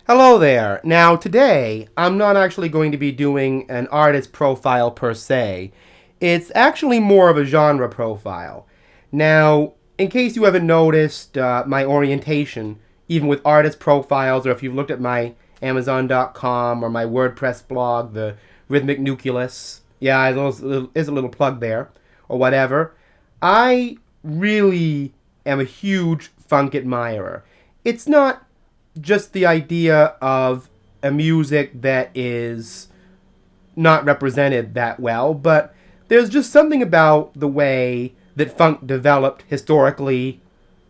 Hello there. Now today, I'm not actually going to be doing an artist profile per se. It's actually more of a genre profile. Now, in case you haven't noticed my orientation, even with artist profiles, or if you've looked at my Amazon.com or my WordPress blog, the Rhythmic Nucleus, yeah, there's a little plug there, or whatever, I really am a huge funk admirer. It's not just the idea of a music that is not represented that well, but there's just something about the way that funk developed historically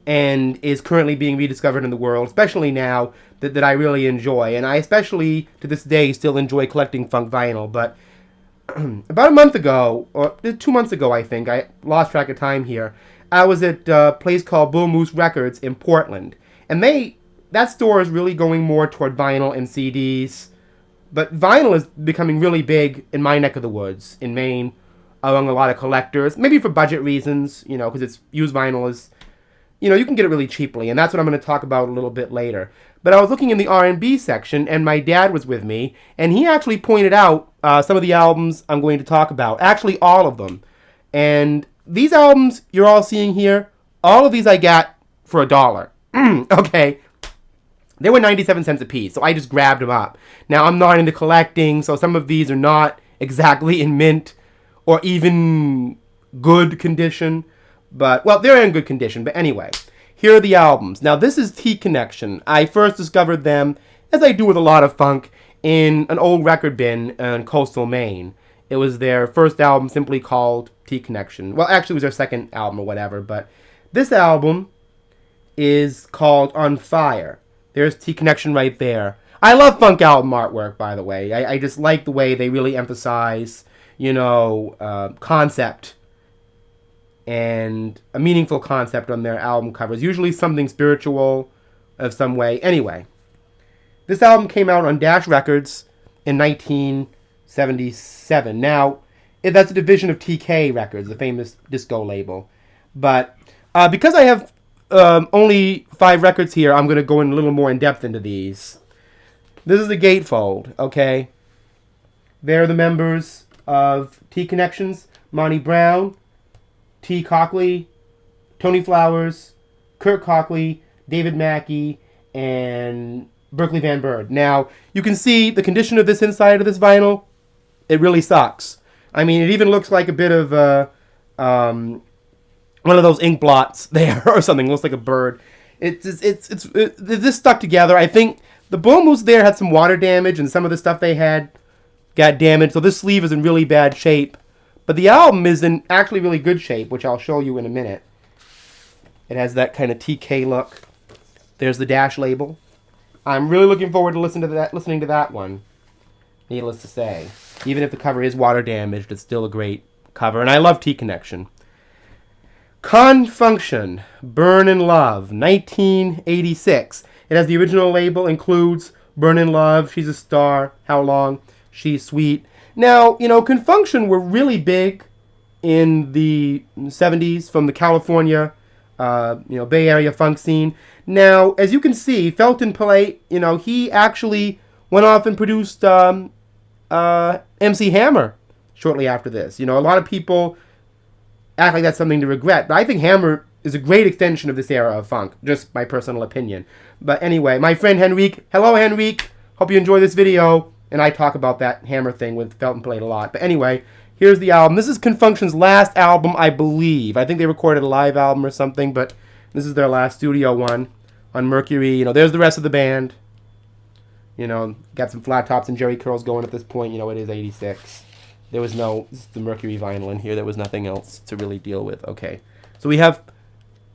and is currently being rediscovered in the world, especially now, that I really enjoy. And I especially, to this day, still enjoy collecting funk vinyl. But about a month ago, or 2 months ago, I think, I lost track of time here, I was at a place called Bull Moose Records in Portland. And that store is really going more toward vinyl and CDs. But vinyl is becoming really big in my neck of the woods, in Maine, among a lot of collectors. Maybe for budget reasons, because it's used vinyl is, you can get it really cheaply, and that's what I'm going to talk about a little bit later. But I was looking in the R&B section, and my dad was with me, and he actually pointed out some of the albums I'm going to talk about. Actually, all of them. And these albums you're all seeing here, all of these I got for $1. Okay. They were 97 cents a piece, so I just grabbed them up. Now, I'm not into collecting, so some of these are not exactly in mint or even good condition. But, well, they're in good condition. But anyway, here are the albums. Now, this is T-Connection. I first discovered them, as I do with a lot of funk, in an old record bin in coastal Maine. It was their first album, simply called T-Connection. Well, actually, it was their second album or whatever. But this album is called On Fire. There's T-Connection right there. I love funk album artwork, by the way. I just like the way they really emphasize, concept and a meaningful concept on their album covers. Usually something spiritual of some way. Anyway, this album came out on Dash Records in 1977. Now, that's a division of TK Records, the famous disco label. But because I have only 5 records here, I'm going to go in a little more in depth into these. This is the gatefold, okay? They're the members of T-Connections: Monty Brown, T. Cockley, Tony Flowers, Kurt Cockley, David Mackey, and Berkeley Van Bird. Now, you can see the condition of this inside of this vinyl. It really sucks. I mean, it even looks like a bit of one of those ink blots there or something. It looks like a bird. This stuck together. I think the Bull Moose there had some water damage, and some of the stuff they had got damaged. So this sleeve is in really bad shape. But the album is in actually really good shape, which I'll show you in a minute. It has that kind of TK look. There's the Dash label. I'm really looking forward to listening to that one. Needless to say, even if the cover is water damaged, it's still a great cover, and I love T-Connection. Confunction, Burn in Love, 1986. It has the original label, includes Burn in Love, She's a Star, How Long, She's Sweet. Now, Confunction were really big in the 70s from the California, Bay Area funk scene. Now, as you can see, Felton Plate, he actually went off and produced MC Hammer shortly after this. A lot of people act like that's something to regret, but I think Hammer is a great extension of this era of funk, just my personal opinion. But anyway, my friend Henrique, hello Henrique, hope you enjoy this video, and I talk about that Hammer thing with Felton Plate a lot. But anyway, here's the album. This is Confunction's last album, I believe. I think they recorded a live album or something, but this is their last studio one on Mercury. There's the rest of the band. Got some flat tops and Jerry curls going at this point. It is 86. There was this is the Mercury vinyl in here. There was nothing else to really deal with. Okay. So we have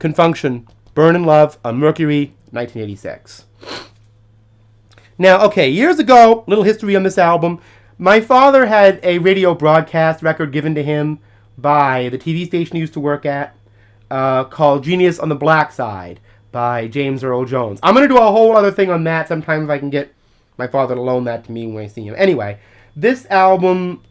Confunction, Burn in Love on Mercury, 1986. Now, okay, years ago, little history on this album. My father had a radio broadcast record given to him by the TV station he used to work at called Genius on the Black Side by James Earl Jones. I'm going to do a whole other thing on that sometime if I can get my father to loan that to me when I see him. Anyway, this album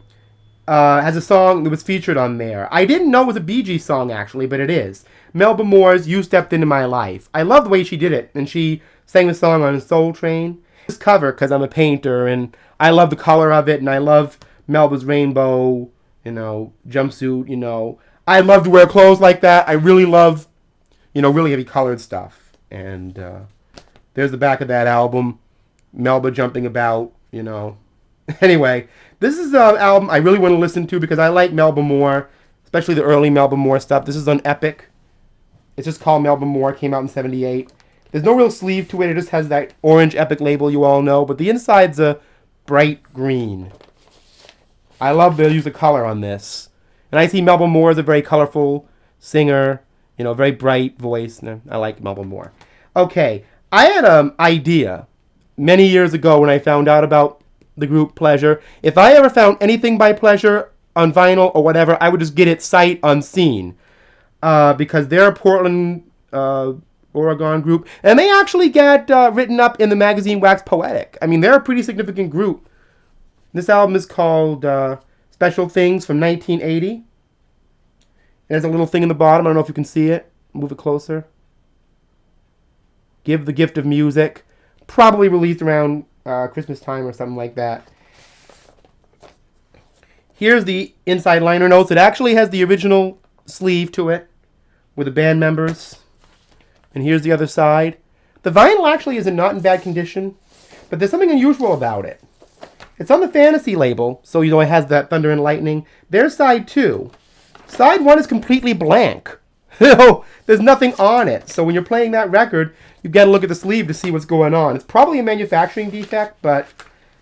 has a song that was featured on there. I didn't know it was a Bee Gees song, actually, but it is. Melba Moore's You Stepped Into My Life. I love the way she did it, and she sang the song on Soul Train. This cover because I'm a painter and I love the color of it, and I love Melba's rainbow, jumpsuit. I love to wear clothes like that. I really love, really heavy colored stuff. And there's the back of that album. Melba jumping about, Anyway, this is an album I really want to listen to because I like Melba Moore, especially the early Melba Moore stuff. This is on Epic. It's just called Melba Moore. Came out in '78. There's no real sleeve to it. It just has that orange Epic label you all know. But the inside's a bright green. I love the use of color on this. And I see Melba Moore as a very colorful singer. Very bright voice. And I like Melba Moore. Okay. I had an idea many years ago when I found out about the group Pleasure. If I ever found anything by Pleasure on vinyl or whatever, I would just get it sight unseen. Because they're a Portland, Oregon group. And they actually get written up in the magazine Wax Poetic. I mean, they're a pretty significant group. This album is called Special Things from 1980. There's a little thing in the bottom. I don't know if you can see it. Move it closer. Give the Gift of Music. Probably released around Christmas time or something like that. Here's the inside liner notes. It actually has the original sleeve to it with the band members. And here's the other side. The vinyl actually is not in bad condition, but there's something unusual about it. It's on the Fantasy label, so it has that Thunder and Lightning. There's side 2. Side 1 is completely blank. There's nothing on it. So when you're playing that record, you've got to look at the sleeve to see what's going on. It's probably a manufacturing defect, but,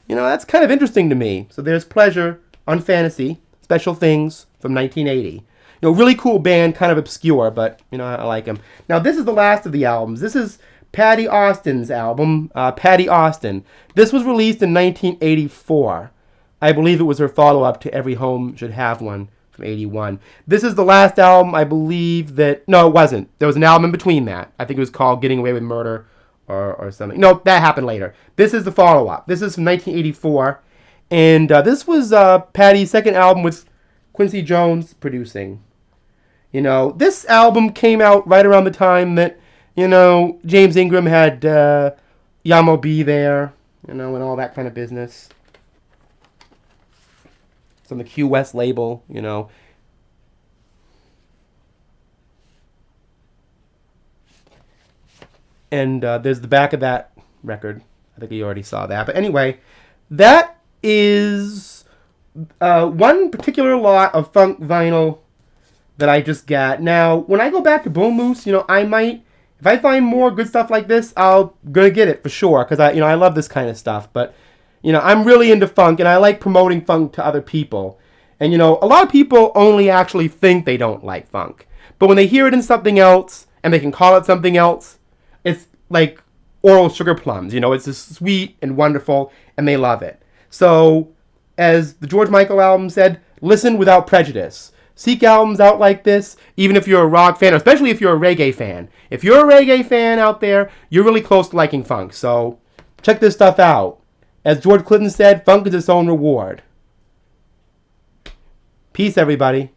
that's kind of interesting to me. So there's Pleasure on Fantasy, Special Things from 1980. Really cool band, kind of obscure, but, I like them. Now, this is the last of the albums. This is Patty Austin's album, Patty Austin. This was released in 1984. I believe it was her follow-up to Every Home Should Have One from 81. This is the last album, I believe that... No, it wasn't. There was an album in between that. I think it was called Getting Away with Murder or something. No, that happened later. This is the follow-up. This is from 1984. And this was Patty's second album with Quincy Jones producing. This album came out right around the time that, James Ingram had Yamo B there, and all that kind of business. It's on the Q West label, And there's the back of that record. I think you already saw that. But anyway, that is one particular lot of funk vinyl that I just got. Now, when I go back to Bull Moose, I might, if I find more good stuff like this, I'll gonna get it for sure, because I love this kind of stuff. But I'm really into funk, and I like promoting funk to other people. And a lot of people only actually think they don't like funk, but when they hear it in something else and they can call it something else, it's like oral sugar plums. It's just sweet and wonderful, and they love it. So, as the George Michael album said, listen without prejudice. Seek albums out like this, even if you're a rock fan, or especially if you're a reggae fan. If you're a reggae fan out there, you're really close to liking funk. So, check this stuff out. As George Clinton said, funk is its own reward. Peace, everybody.